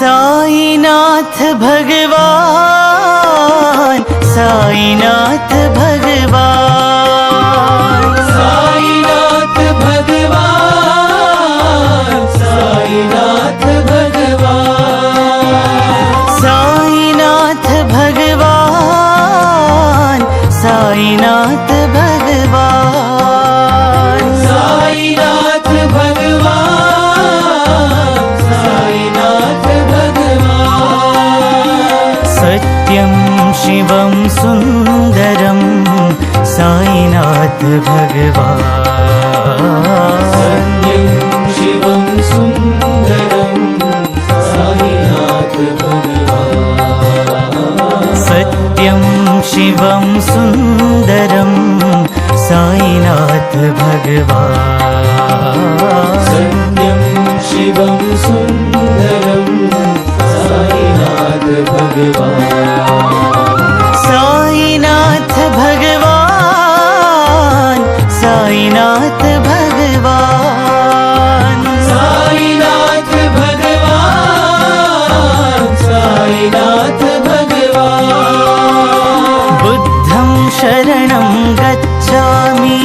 साईनाथ भगवान, साईनाथ भगवान, साईनाथ भगवान, साईनाथ भगवान, साईनाथ भगवान, साईनाथ भगवान, साईनाथ भगवान, साईनाथ भगवान। सत्यं शिवं सुन्दरं साईनाथ भगवान, सत्यं शिवं सुन्दरं साईनाथ भगवान, सत्यं शिवं सुन्दरं साईनाथ भगवान, सत्यं शिवं सुन्दरं साईनाथ भगवान, साईनाथ भगवान, साईनाथ भगवान, साईनाथ भगवान, साईनाथ भगवान। बुद्धं शरणं गच्छामि,